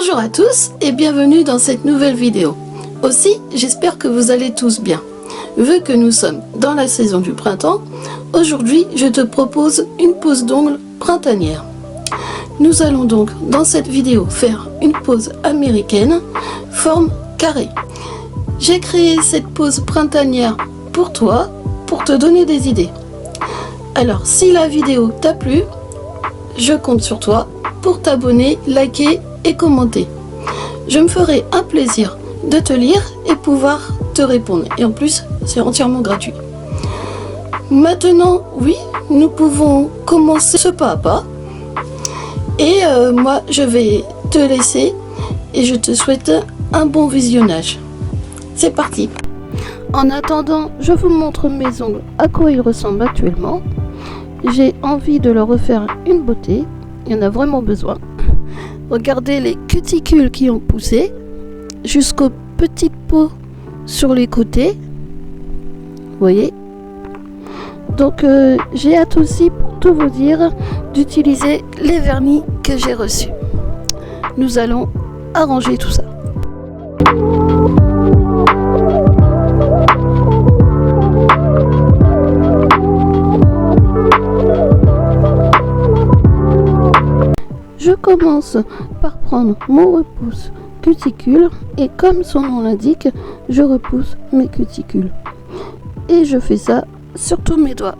Bonjour à tous et bienvenue dans cette nouvelle vidéo. Aussi, j'espère que vous allez tous bien. Vu que nous sommes dans la saison du printemps, aujourd'hui je te propose une pose d'ongles printanière. Nous allons donc dans cette vidéo faire une pose américaine, forme carrée. J'ai créé cette pose printanière pour toi, pour te donner des idées. Alors si la vidéo t'a plu, je compte sur toi pour t'abonner, liker et commenter. Je me ferai un plaisir de te lire et pouvoir te répondre. Et en plus, c'est entièrement gratuit. Maintenant, oui, nous pouvons commencer ce pas à pas. Et moi, je vais te laisser et je te souhaite un bon visionnage. C'est parti. En attendant, je vous montre mes ongles, à quoi ils ressemblent actuellement. J'ai envie de leur refaire une beauté. Il y en a vraiment besoin. Regardez les cuticules qui ont poussé jusqu'aux petites peaux sur les côtés. Vous voyez? Donc j'ai hâte aussi, pour tout vous dire, d'utiliser les vernis que j'ai reçus. Nous allons arranger tout ça. Je commence par prendre mon repousse cuticule et comme son nom l'indique, je repousse mes cuticules. Et je fais ça sur tous mes doigts.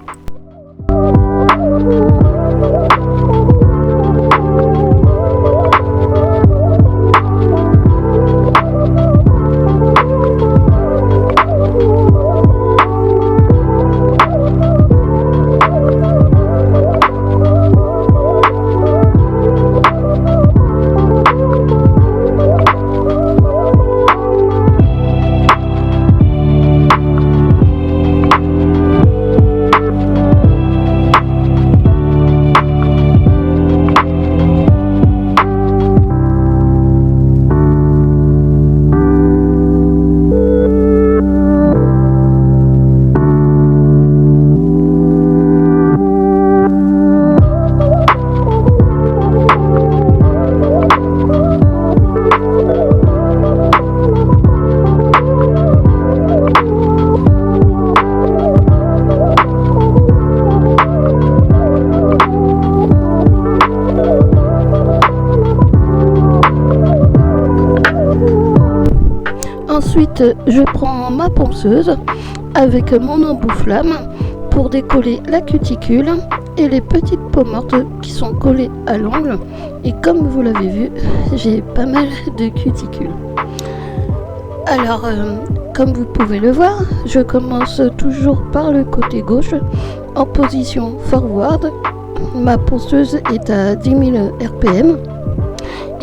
Ensuite, je prends ma ponceuse avec mon embout-flamme pour décoller la cuticule et les petites peaux mortes qui sont collées à l'ongle. Et comme vous l'avez vu, j'ai pas mal de cuticules. Alors, comme vous pouvez le voir, je commence toujours par le côté gauche en position forward. Ma ponceuse est à 10 000 RPM.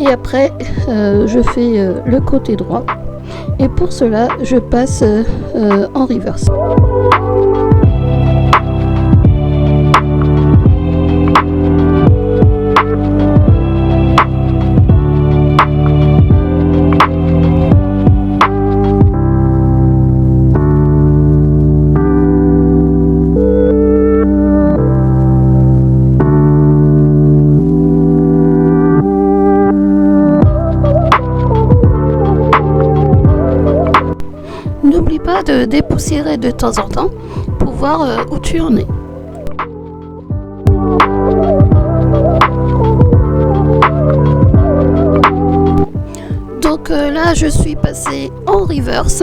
Et après, je fais le côté droit. Et pour cela, je passe en reverse. N'oublie pas de dépoussiérer de temps en temps pour voir où tu en es. Donc là, je suis passée en reverse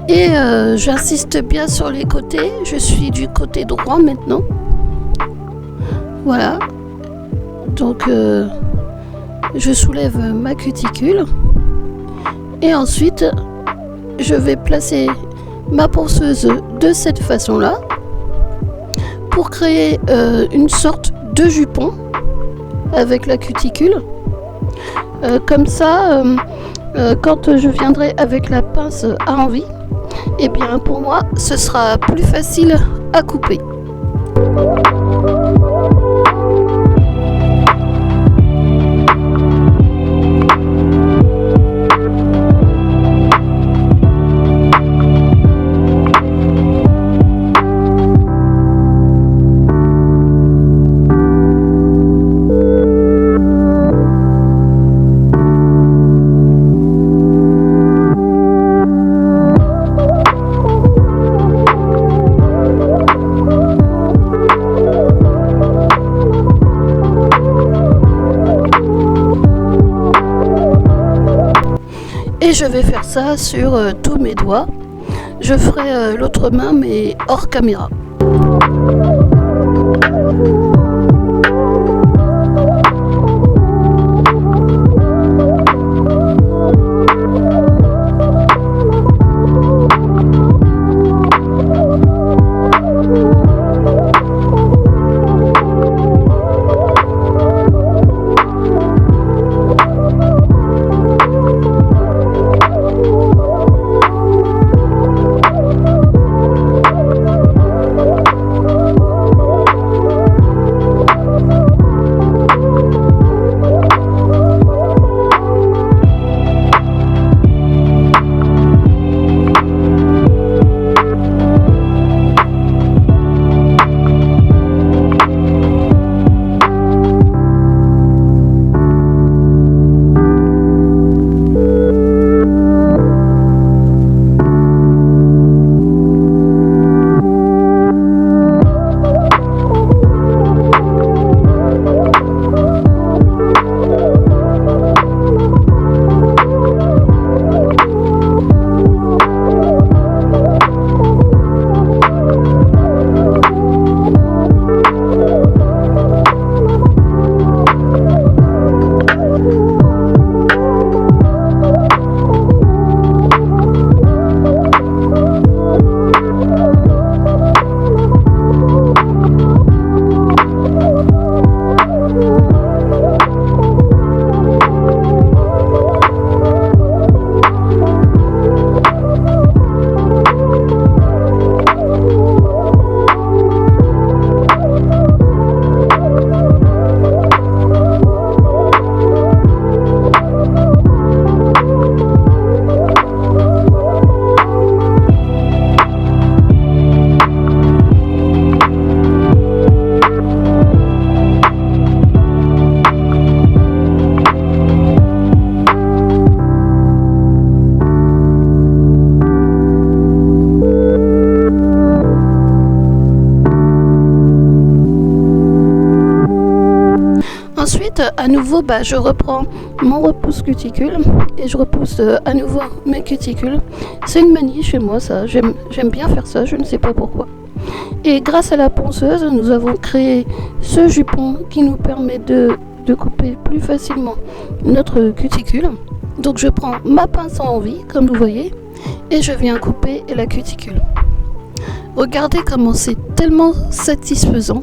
et j'insiste bien sur les côtés. Je suis du côté droit maintenant. Voilà. Donc je soulève ma cuticule et ensuite je vais placer ma ponceuse de cette façon-là pour créer une sorte de jupon avec la cuticule. Comme ça, quand je viendrai avec la pince à envie, et bien pour moi, ce sera plus facile à couper. Et je vais faire ça sur tous mes doigts. Je ferai l'autre main mais hors caméra. Ensuite, à nouveau, je reprends mon repousse cuticule et je repousse à nouveau mes cuticules. C'est une manie chez moi, ça. J'aime bien faire ça, je ne sais pas pourquoi. Et grâce à la ponceuse, nous avons créé ce jupon qui nous permet de couper plus facilement notre cuticule. Donc je prends ma pince en envie, comme vous voyez, et je viens couper la cuticule. Regardez comment c'est tellement satisfaisant.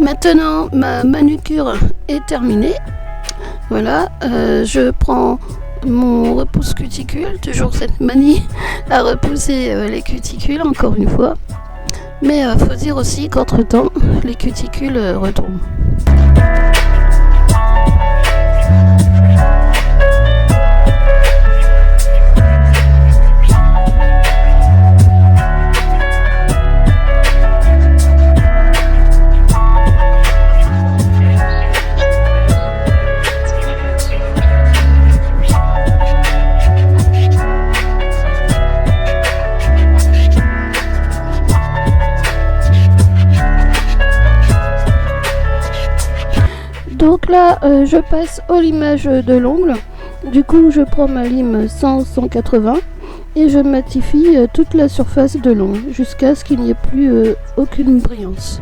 Maintenant, ma manucure est terminée. Voilà, je prends mon repousse cuticule, toujours cette manie à repousser les cuticules encore une fois. Mais faut dire aussi qu'entre temps, les cuticules retombent. Donc là, je passe au limage de l'ongle. Du coup, je prends ma lime 100-180 et je matifie toute la surface de l'ongle jusqu'à ce qu'il n'y ait plus aucune brillance.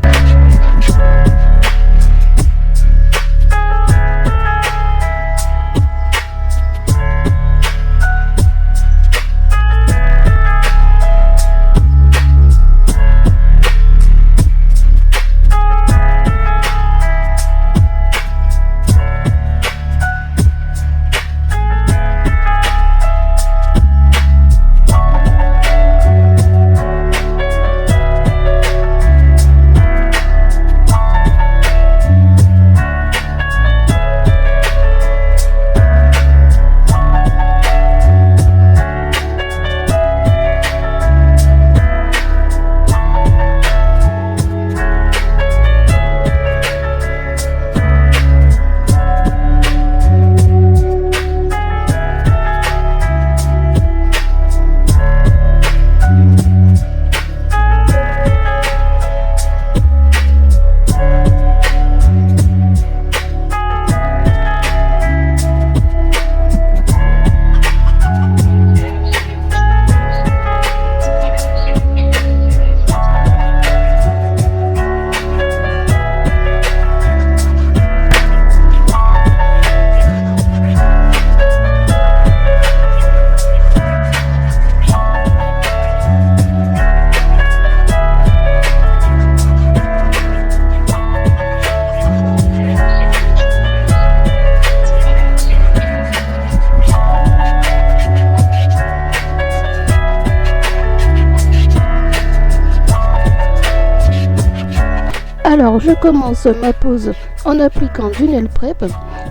Alors je commence ma pose en appliquant du nail prep.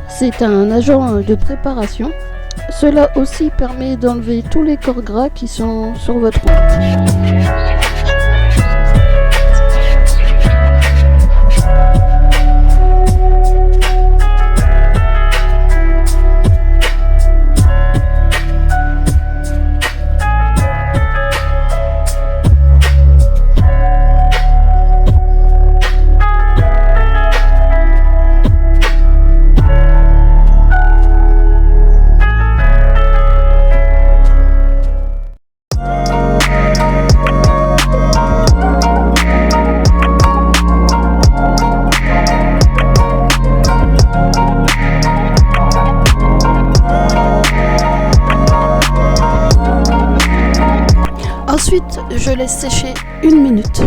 C'est un agent de préparation. Cela aussi permet d'enlever tous les corps gras qui sont sur votre ongle. Ensuite, je laisse sécher 1 minute.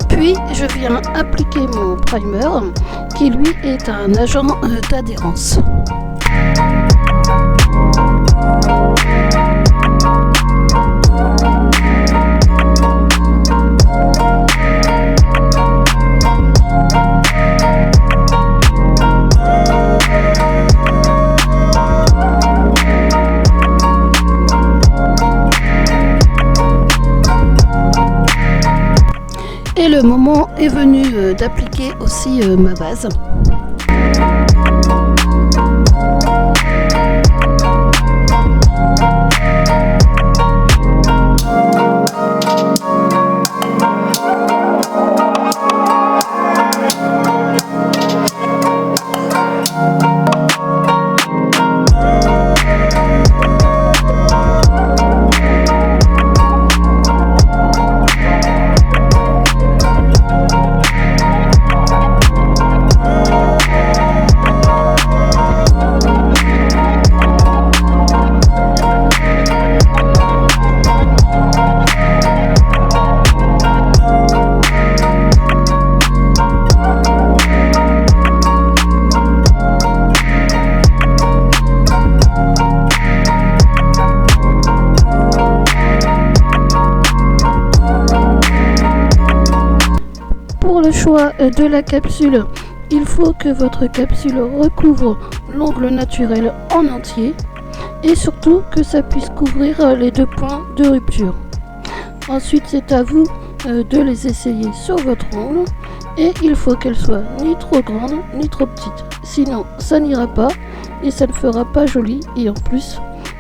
Puis, je viens appliquer mon primer, qui lui est un agent d'adhérence. Et le moment est venu d'appliquer aussi ma base. l'emploi de la capsule, il faut que votre capsule recouvre l'ongle naturel en entier et surtout que ça puisse couvrir les 2 points de rupture. Ensuite, c'est à vous de les essayer sur votre ongle et il faut qu'elle soit ni trop grande ni trop petite. Sinon, ça n'ira pas et ça ne fera pas joli et en plus,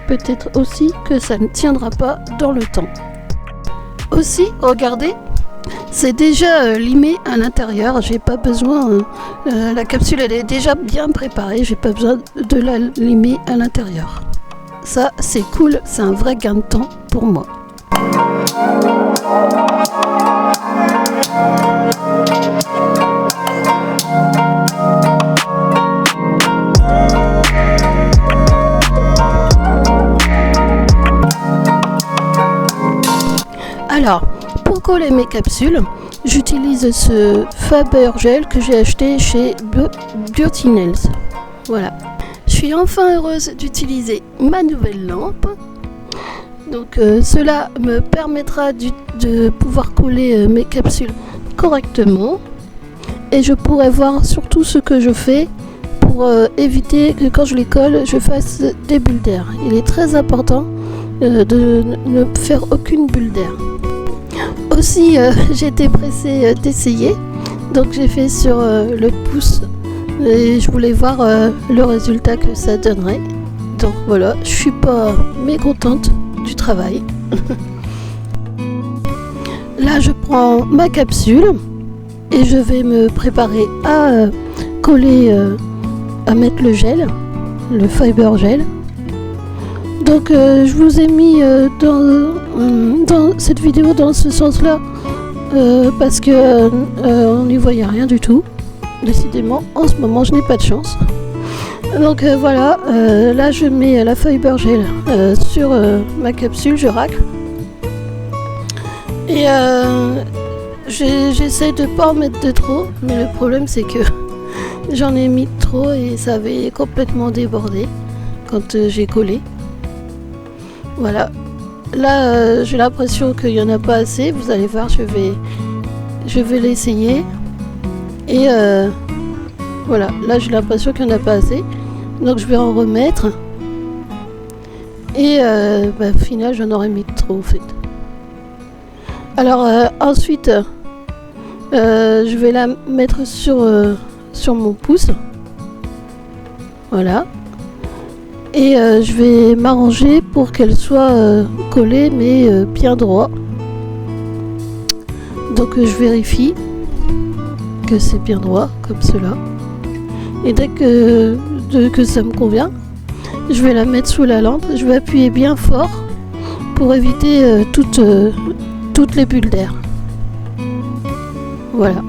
peut-être aussi que ça ne tiendra pas dans le temps. Aussi, regardez, c'est déjà limé à l'intérieur, j'ai pas besoin, la capsule elle est déjà bien préparée, j'ai pas besoin de la limer à l'intérieur. Ça c'est cool, c'est un vrai gain de temps pour moi. Alors, pour coller mes capsules, j'utilise ce Faber Gel que j'ai acheté chez Beauty Nails. Voilà. Je suis enfin heureuse d'utiliser ma nouvelle lampe. Donc cela me permettra de pouvoir coller mes capsules correctement. Et je pourrai voir surtout ce que je fais pour éviter que quand je les colle, je fasse des bulles d'air. Il est très important de ne faire aucune bulle d'air. Aussi, j'étais pressée d'essayer, donc j'ai fait sur le pouce et je voulais voir le résultat que ça donnerait. Donc voilà, je suis pas mécontente du travail. Là, je prends ma capsule et je vais me préparer à coller, à mettre le gel, le Faber Gel. Donc je vous ai mis dans cette vidéo dans ce sens-là parce que on n'y voyait rien du tout. Décidément, en ce moment, je n'ai pas de chance. Donc voilà, là je mets la Faber Gel sur ma capsule, je racle. Et j'essaie de pas en mettre de trop, mais le problème c'est que j'en ai mis trop et ça avait complètement débordé quand j'ai collé. Voilà, là j'ai l'impression qu'il n'y en a pas assez, vous allez voir, je vais l'essayer et voilà, là j'ai l'impression qu'il n'y en a pas assez, donc je vais en remettre et au final j'en aurais mis trop en fait. Alors ensuite je vais la mettre sur mon pouce, voilà. Et je vais m'arranger pour qu'elle soit collée mais bien droit. Donc je vérifie que c'est bien droit comme cela. Et dès que ça me convient, je vais la mettre sous la lampe. Je vais appuyer bien fort pour éviter toutes les bulles d'air. Voilà.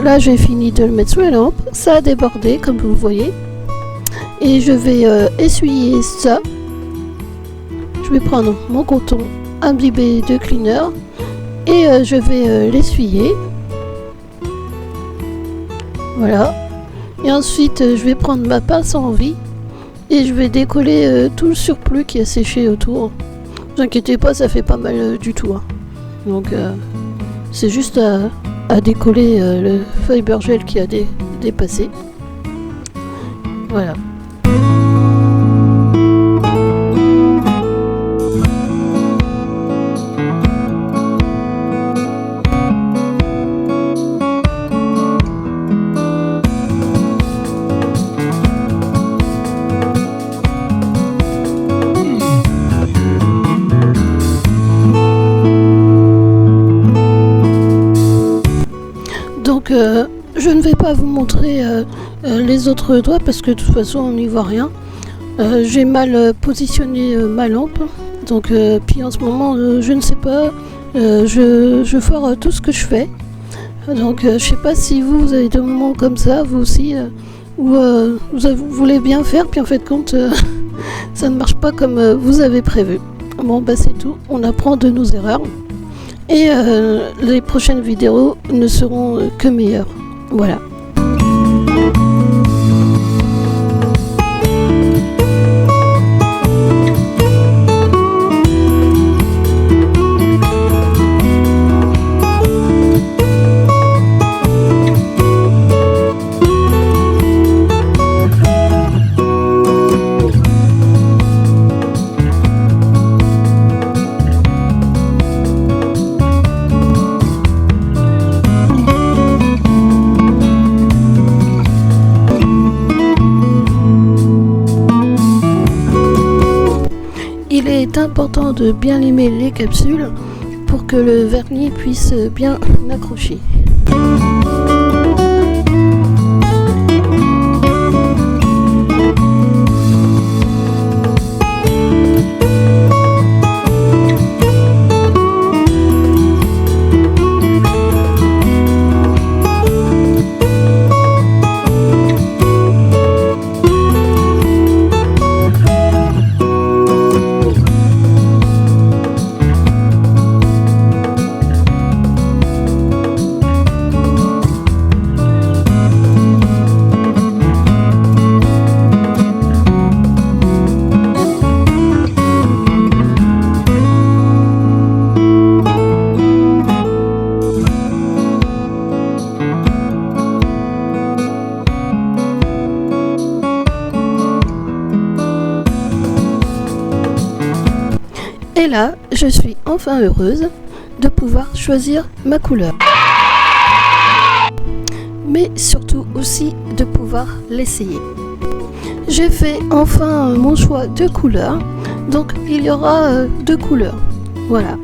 Là j'ai fini de le mettre sous la lampe, ça a débordé comme vous voyez et je vais essuyer ça. Je vais prendre mon coton imbibé de cleaner et je vais l'essuyer, voilà. Et ensuite je vais prendre ma pince à envie et je vais décoller tout le surplus qui a séché autour. Ne vous inquiétez pas, ça fait pas mal du tout hein. Donc c'est juste à décoller le Faber Gel qui a dépassé. Voilà. Donc je ne vais pas vous montrer les autres doigts parce que de toute façon on n'y voit rien. J'ai mal positionné ma lampe, donc puis en ce moment je ne sais pas, je foire tout ce que je fais. Donc je sais pas si vous avez des moments comme ça, vous aussi, où vous voulez bien faire, puis en fait compte ça ne marche pas comme vous avez prévu. Bon bah c'est tout, on apprend de nos erreurs. Et les prochaines vidéos ne seront que meilleures. Voilà. Il est important de bien limer les capsules pour que le vernis puisse bien accrocher. Et là, je suis enfin heureuse de pouvoir choisir ma couleur. Mais surtout aussi de pouvoir l'essayer. J'ai fait enfin mon choix de couleur. Donc il y aura 2 couleurs. Voilà.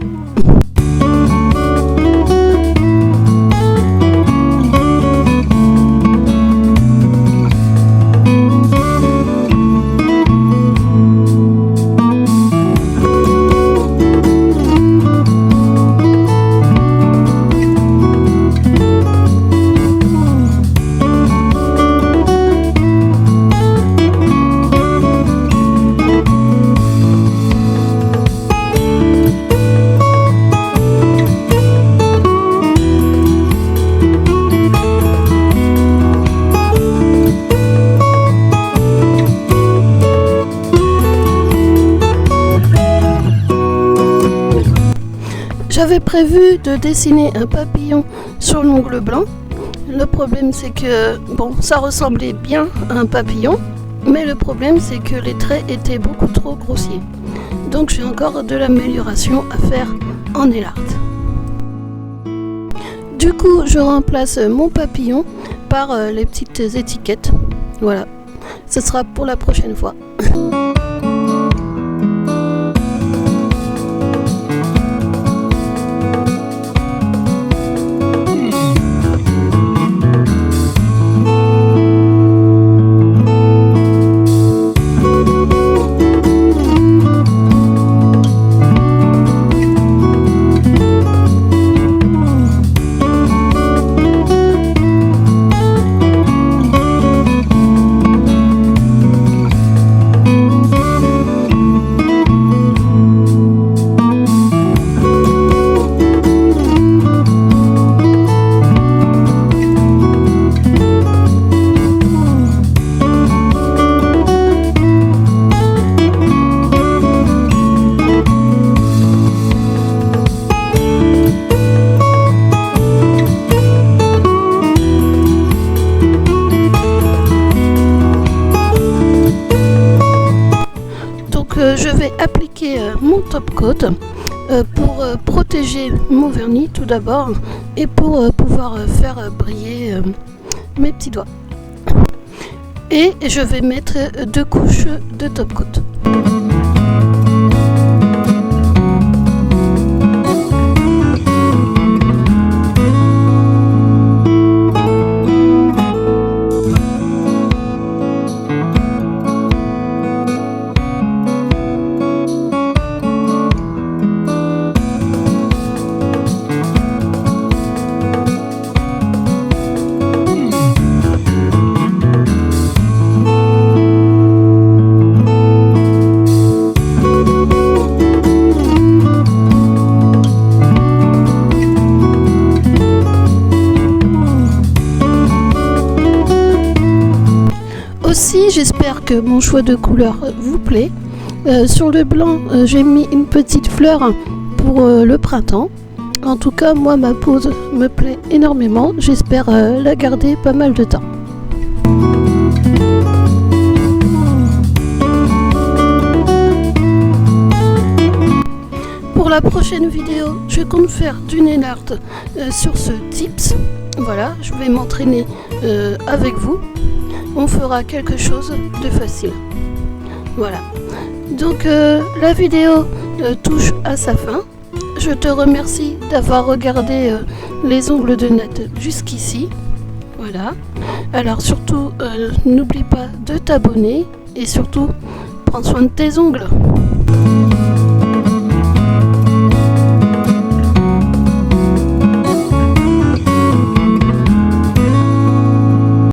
J'avais prévu de dessiner un papillon sur l'ongle blanc. Le problème c'est que, bon, ça ressemblait bien à un papillon, mais le problème c'est que les traits étaient beaucoup trop grossiers. Donc j'ai encore de l'amélioration à faire en nail art. Du coup, je remplace mon papillon par les petites étiquettes. Voilà, ce sera pour la prochaine fois. Je vais appliquer mon top coat pour protéger mon vernis tout d'abord et pour pouvoir faire briller mes petits doigts. Et je vais mettre 2 couches de top coat. ici. J'espère que mon choix de couleur vous plaît. Sur le blanc, j'ai mis une petite fleur pour le printemps. En tout cas, moi, ma pose me plaît énormément. J'espère la garder pas mal de temps. Pour la prochaine vidéo, je compte faire du nail art sur ce tips. Voilà, je vais m'entraîner avec vous. On fera quelque chose de facile. Voilà. Donc la vidéo touche à sa fin. Je te remercie d'avoir regardé les ongles de Nat jusqu'ici. Voilà. Alors surtout, n'oublie pas de t'abonner et surtout, prends soin de tes ongles.